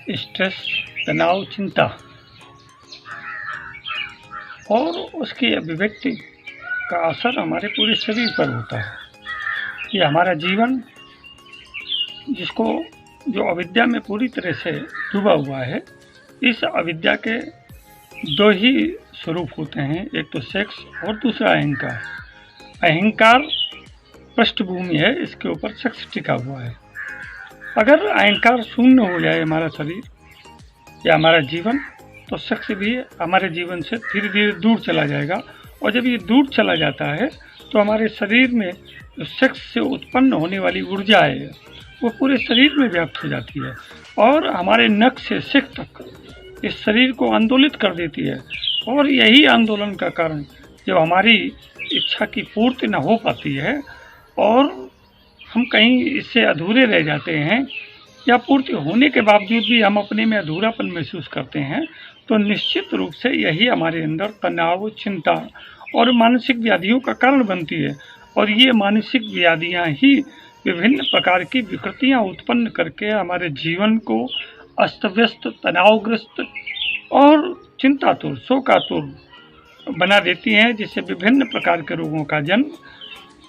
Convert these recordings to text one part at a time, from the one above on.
Stress, तनाव, चिंता और उसकी अभिव्यक्ति का असर हमारे पूरे शरीर पर होता है। ये हमारा जीवन, जिसको जो अविद्या में पूरी तरह से डूबा हुआ है, इस अविद्या के दो ही स्वरूप होते हैं, एक तो सेक्स और दूसरा अहंकार। अहंकार पृष्ठभूमि है, इसके ऊपर सेक्स टिका हुआ है। अगर अहंकार शून्य हो जाए हमारा शरीर या हमारा जीवन, तो सेक्स भी हमारे जीवन से धीरे धीरे दूर चला जाएगा। और जब ये दूर चला जाता है तो हमारे शरीर में जो सेक्स से उत्पन्न होने वाली ऊर्जा है वो पूरे शरीर में व्याप्त हो जाती है और हमारे नख से सिर तक इस शरीर को आंदोलित कर देती है। और यही आंदोलन का कारण जब हमारी इच्छा की पूर्ति न हो पाती है और हम कहीं इससे अधूरे रह जाते हैं या पूर्ति होने के बावजूद भी हम अपने में अधूरापन महसूस करते हैं, तो निश्चित रूप से यही हमारे अंदर तनाव, चिंता और मानसिक व्याधियों का कारण बनती है। और ये मानसिक व्याधियाँ ही विभिन्न प्रकार की विकृतियाँ उत्पन्न करके हमारे जीवन को अस्त व्यस्त, तनावग्रस्त और चिंतातुर, शोकातुर बना देती हैं, जिससे विभिन्न प्रकार के रोगों का जन्म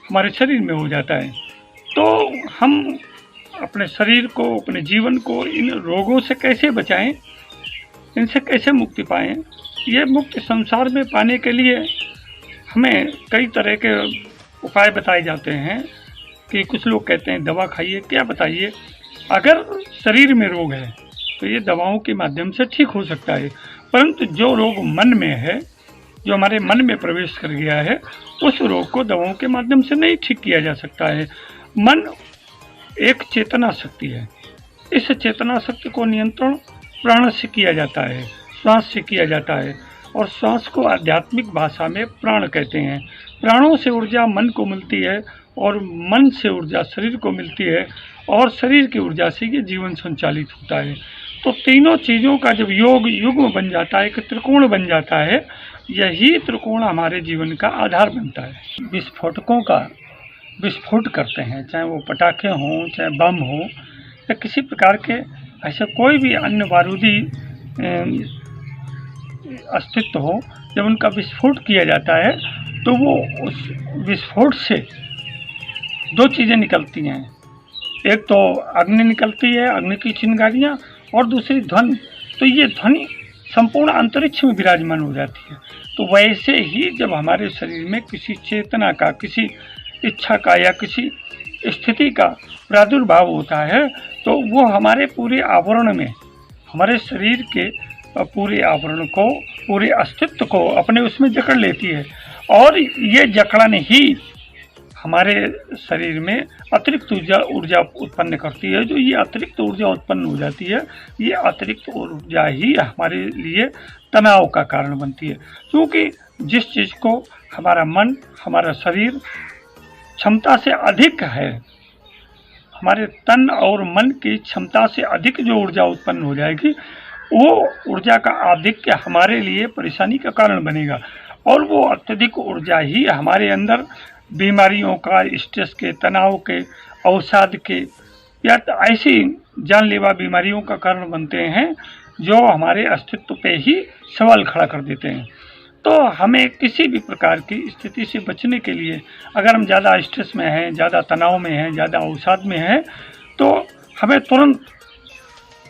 हमारे शरीर में हो जाता है। तो हम अपने शरीर को, अपने जीवन को इन रोगों से कैसे बचाएं, इनसे कैसे मुक्ति पाएं? ये मुक्ति संसार में पाने के लिए हमें कई तरह के उपाय बताए जाते हैं कि कुछ लोग कहते हैं दवा खाइए। क्या बताइए, अगर शरीर में रोग है तो ये दवाओं के माध्यम से ठीक हो सकता है, परंतु जो रोग मन में है, जो हमारे मन में प्रवेश कर गया है, उस रोग को दवाओं के माध्यम से नहीं ठीक किया जा सकता है। मन एक चेतना शक्ति है। इस चेतना शक्ति को नियंत्रण प्राण से किया जाता है, श्वास से किया जाता है। और श्वास को आध्यात्मिक भाषा में प्राण कहते हैं। प्राणों से ऊर्जा मन को मिलती है और मन से ऊर्जा शरीर को मिलती है और शरीर की ऊर्जा से ये जीवन संचालित होता है। तो तीनों चीज़ों का जब युग्म बन जाता है, एक त्रिकोण बन जाता है, यही त्रिकोण हमारे जीवन का आधार बनता है। विस्फोटकों का विस्फोट करते हैं, चाहे वो पटाखे हों, चाहे बम हो या किसी प्रकार के ऐसे कोई भी अन्य बारूदी अस्तित्व हो, जब उनका विस्फोट किया जाता है तो वो उस विस्फोट से दो चीज़ें निकलती हैं। एक तो अग्नि निकलती है, अग्नि की चिंगारियाँ, और दूसरी ध्वनि। तो ये ध्वनि संपूर्ण अंतरिक्ष में विराजमान हो जाती है। तो वैसे ही जब हमारे शरीर में किसी चेतना का, किसी इच्छा का या किसी स्थिति का प्रादुर्भाव होता है, तो वो हमारे पूरे आवरण में, हमारे शरीर के पूरे आवरण को, पूरे अस्तित्व को अपने उसमें जकड़ लेती है। और ये जकड़न ही हमारे शरीर में अतिरिक्त ऊर्जा उत्पन्न करती है। जो ये अतिरिक्त ऊर्जा उत्पन्न हो जाती है, ये अतिरिक्त ऊर्जा ही हमारे लिए तनाव का कारण बनती है। क्योंकि जिस चीज़ को हमारा मन, हमारा शरीर क्षमता से अधिक है, हमारे तन और मन की क्षमता से अधिक जो ऊर्जा उत्पन्न हो जाएगी, वो ऊर्जा का आधिक्य हमारे लिए परेशानी का कारण बनेगा। और वो अत्यधिक ऊर्जा ही हमारे अंदर बीमारियों का, स्ट्रेस के, तनाव के, अवसाद के या ऐसी जानलेवा बीमारियों का कारण बनते हैं जो हमारे अस्तित्व पे ही सवाल खड़ा कर देते हैं। तो हमें किसी भी प्रकार की स्थिति से बचने के लिए, अगर हम ज़्यादा स्ट्रेस में हैं, ज़्यादा तनाव में हैं, ज़्यादा अवसाद में हैं, तो हमें तुरंत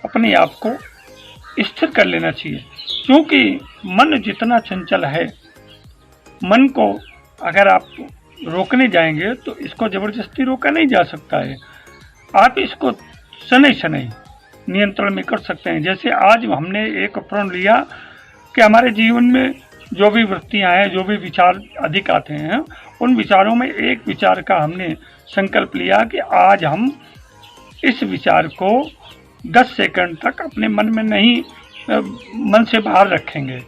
अपने आप को स्थिर कर लेना चाहिए। क्योंकि मन जितना चंचल है, मन को अगर आप रोकने जाएंगे तो इसको ज़बरदस्ती रोका नहीं जा सकता है। आप इसको शनै शनै नियंत्रण में कर सकते हैं। जैसे आज हमने एक प्रण लिया कि हमारे जीवन में जो भी वृत्तियाँ हैं, जो भी विचार अधिक आते हैं, उन विचारों में एक विचार का हमने संकल्प लिया कि आज हम इस विचार को 10 सेकंड तक अपने मन में नहीं, मन से बाहर रखेंगे,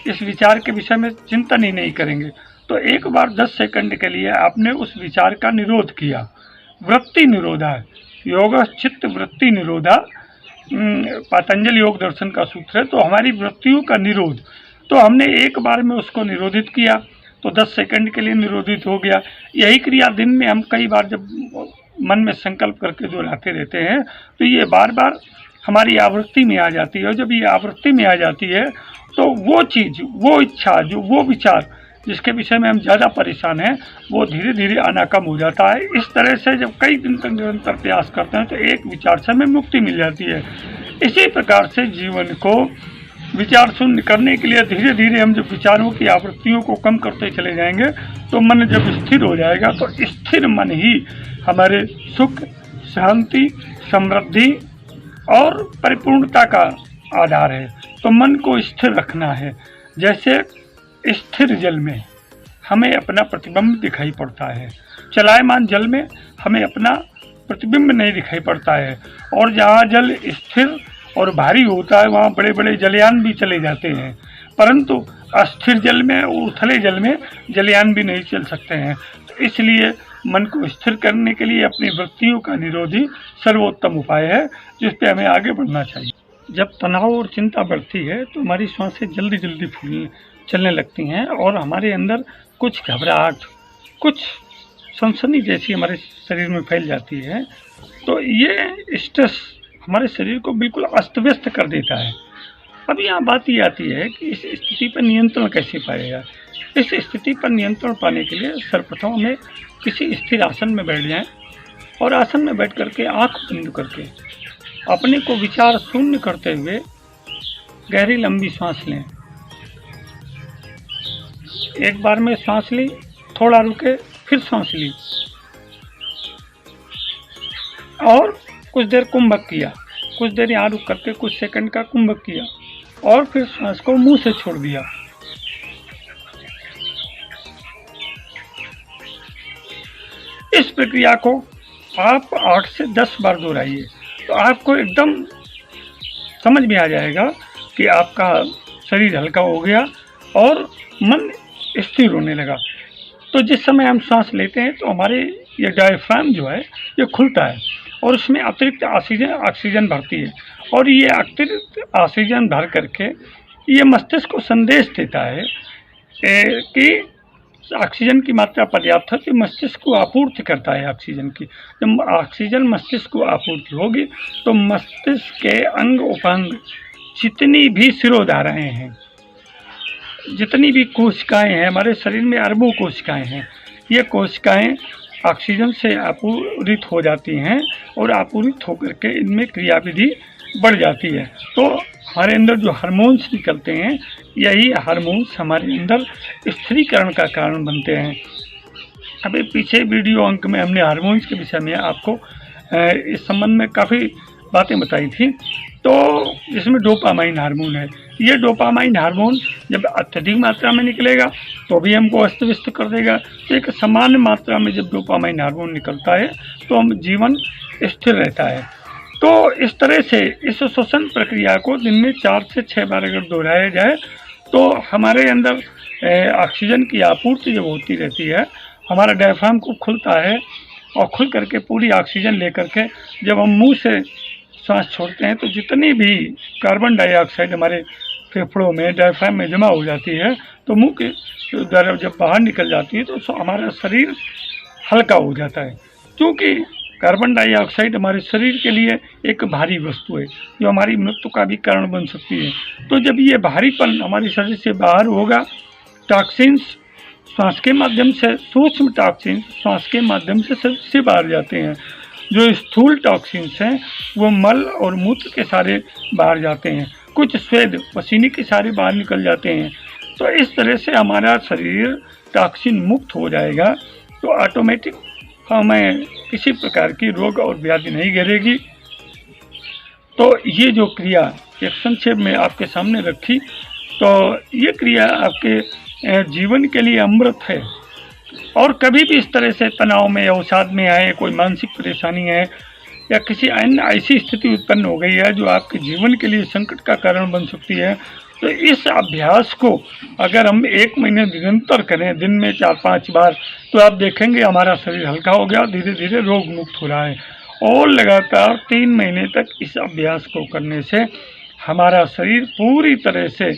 इस विचार के विषय में चिंतन ही नहीं करेंगे। तो एक बार 10 सेकंड के लिए आपने उस विचार का निरोध किया। वृत्ति निरोधा, योग चित्त वृत्ति निरोधा पतंजलि योग दर्शन का सूत्र है। तो हमारी वृत्तियों का निरोध, तो हमने एक बार में उसको निरोधित किया तो 10 सेकंड के लिए निरोधित हो गया। यही क्रिया दिन में हम कई बार जब मन में संकल्प करके दोहराते रहते हैं, तो ये बार बार हमारी आवृत्ति में आ जाती है, और जब ये आवृत्ति में आ जाती है तो वो चीज़, वो इच्छा, जो वो विचार जिसके विषय में हम ज़्यादा परेशान हैं, वो धीरे धीरे आना कम हो जाता है। इस तरह से जब कई दिन तक निरंतर प्रयास करते हैं तो एक विचार से हमें मुक्ति मिल जाती है। इसी प्रकार से जीवन को विचार शून्य करने के लिए धीरे धीरे हम जब विचारों की आवृत्तियों को कम करते चले जाएंगे तो मन जब स्थिर हो जाएगा तो स्थिर मन ही हमारे सुख, शांति, समृद्धि और परिपूर्णता का आधार है। तो मन को स्थिर रखना है। जैसे स्थिर जल में हमें अपना प्रतिबिंब दिखाई पड़ता है, चलायमान जल में हमें अपना प्रतिबिंब नहीं दिखाई पड़ता है, और जहाँ जल स्थिर और भारी होता है वहाँ बड़े बड़े जलयान भी चले जाते हैं, परंतु अस्थिर जल में, उथले जल में जलयान भी नहीं चल सकते हैं। तो इसलिए मन को स्थिर करने के लिए अपनी वृत्तियों का निरोध ही सर्वोत्तम उपाय है, जिस पे हमें आगे बढ़ना चाहिए। जब तनाव और चिंता बढ़ती है तो हमारी सांसें जल्दी जल्दी चलने लगती हैं और हमारे अंदर कुछ घबराहट, कुछ सनसनी जैसी हमारे शरीर में फैल जाती है। तो ये स्ट्रेस हमारे शरीर को बिल्कुल अस्त व्यस्त कर देता है। अब यहाँ बात ये आती है कि इस स्थिति पर नियंत्रण कैसे पाएगा। इस स्थिति पर नियंत्रण पाने के लिए सर्वप्रथम हमें किसी स्थिर आसन में बैठ जाएं और आसन में बैठ करके आँख बंद करके अपने को विचार शून्य करते हुए गहरी लंबी सांस लें। एक बार में सांस ली, थोड़ा रुके, फिर सांस ली और कुछ देर कुंभक किया, कुछ देर यहाँ रुक करके कुछ सेकंड का कुंभक किया और फिर सांस को मुंह से छोड़ दिया। इस प्रक्रिया को आप 8 से 10 बार दोहराइए तो आपको एकदम समझ में आ जाएगा कि आपका शरीर हल्का हो गया और मन स्थिर होने लगा। तो जिस समय हम सांस लेते हैं तो हमारे ये डायफ्राम जो है ये खुलता है और उसमें अतिरिक्त ऑक्सीजन भरती है, और ये अतिरिक्त ऑक्सीजन भर करके ये मस्तिष्क को संदेश देता है कि ऑक्सीजन की मात्रा पर्याप्त है, तो मस्तिष्क को आपूर्ति करता है ऑक्सीजन की। जब ऑक्सीजन मस्तिष्क को आपूर्ति होगी तो मस्तिष्क के अंग उपांग जितनी भी शिरोधाराएँ हैं, जितनी भी कोशिकाएं हैं, हमारे शरीर में अरबों कोशिकाएं हैं, ये कोशिकाएं ऑक्सीजन से आपूरित हो जाती हैं और आपूरित होकर के इनमें क्रियाविधि बढ़ जाती है। तो हमारे अंदर जो हार्मोन्स निकलते हैं, यही हार्मोन्स हमारे अंदर स्थिरीकरण का कारण बनते हैं। अभी पीछे वीडियो अंक में हमने हार्मोन्स के विषय में आपको इस संबंध में काफ़ी बातें बताई थी। तो इसमें डोपामाइन हार्मोन है। ये डोपामाइन हार्मोन जब अत्यधिक मात्रा में निकलेगा तो भी हमको अस्त व्यस्त कर देगा। तो एक सामान्य मात्रा में जब डोपामाइन हार्मोन निकलता है तो हम जीवन स्थिर रहता है। तो इस तरह से इस श्वसन प्रक्रिया को दिन में 4 से 6 बार अगर दोहराया जाए तो हमारे अंदर ऑक्सीजन की आपूर्ति जब होती रहती है, हमारा डायफ्राम खूब खुलता है और खुल करके पूरी ऑक्सीजन लेकर के जब हम मुंह से सांस छोड़ते हैं तो जितनी भी कार्बन डाइऑक्साइड हमारे फेफड़ों में, डायफ्राम में जमा हो जाती है तो मुंह के द्वारा जब बाहर निकल जाती है तो हमारा शरीर हल्का हो जाता है। क्योंकि कार्बन डाइऑक्साइड हमारे शरीर के लिए एक भारी वस्तु है जो हमारी मृत्यु का भी कारण बन सकती है। तो जब ये भारीपन हमारे शरीर से बाहर होगा, टॉक्सिन्स सांस के माध्यम से, सूक्ष्म टॉक्सिन्स सांस के माध्यम से शरीर से बाहर जाते हैं। जो स्थूल टॉक्सिन्स हैं वो मल और मूत्र के सारे बाहर जाते हैं, कुछ स्वेद पसीने के सारे बाहर निकल जाते हैं। तो इस तरह से हमारा शरीर टॉक्सिन मुक्त हो जाएगा तो ऑटोमेटिक हमें किसी प्रकार की रोग और व्याधि नहीं घेरेगी। तो ये जो क्रिया एक संक्षेप में आपके सामने रखी, तो ये क्रिया आपके जीवन के लिए अमृत है। और कभी भी इस तरह से तनाव में या अवसाद में आए, कोई मानसिक परेशानी है या किसी अन्य ऐसी स्थिति उत्पन्न हो गई है जो आपके जीवन के लिए संकट का कारण बन सकती है, तो इस अभ्यास को अगर हम 1 महीने निरंतर करें, दिन में 4-5 बार, तो आप देखेंगे हमारा शरीर हल्का हो गया, धीरे धीरे रोग मुक्त हो रहा है। और लगातार 3 महीने तक इस अभ्यास को करने से हमारा शरीर पूरी तरह से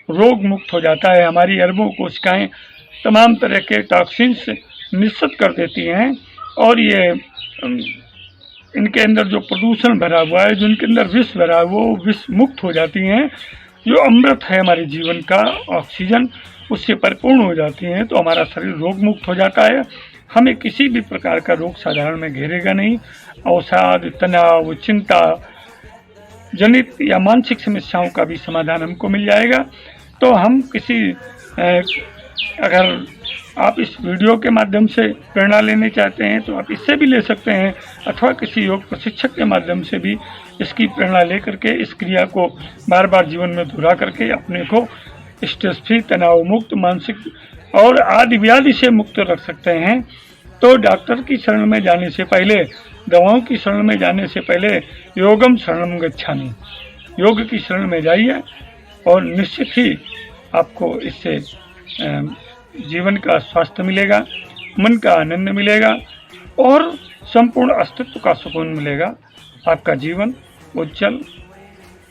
रोग मुक्त हो जाता है। हमारी अरबों कोशिकाएं तमाम तरह के टॉक्सिन्स निश्चित कर देती हैं और ये इनके अंदर जो प्रदूषण भरा हुआ है, जो इनके अंदर विष भरा है, वो विष मुक्त हो जाती हैं। जो अमृत है हमारे जीवन का, ऑक्सीजन, उससे परिपूर्ण हो जाती हैं, तो हमारा शरीर रोग मुक्त हो जाता है। हमें किसी भी प्रकार का रोग साधारण में घेरेगा नहीं। अवसाद, तनाव, चिंता जनित या मानसिक समस्याओं का भी समाधान हमको मिल जाएगा। तो हम अगर आप इस वीडियो के माध्यम से प्रेरणा लेने चाहते हैं तो आप इससे भी ले सकते हैं, अथवा किसी योग प्रशिक्षक के माध्यम से भी इसकी प्रेरणा लेकर के इस क्रिया को बार बार जीवन में दोहरा करके अपने को स्ट्रेस फ्री, तनाव मुक्त, मानसिक और आदि व्याधि से मुक्त रख सकते हैं। तो डॉक्टर की शरण में जाने से पहले, दवाओं की शरण में जाने से पहले योगम शरणम गच्छामि, योग की शरण में जाइए और निश्चित ही आपको इससे जीवन का स्वास्थ्य मिलेगा, मन का आनंद मिलेगा और संपूर्ण अस्तित्व का सुकून मिलेगा। आपका जीवन उज्जवल,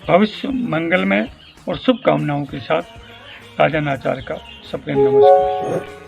भविष्य मंगलमय और शुभकामनाओं के साथ राजन आचार्य का सप्रेम नमस्कार।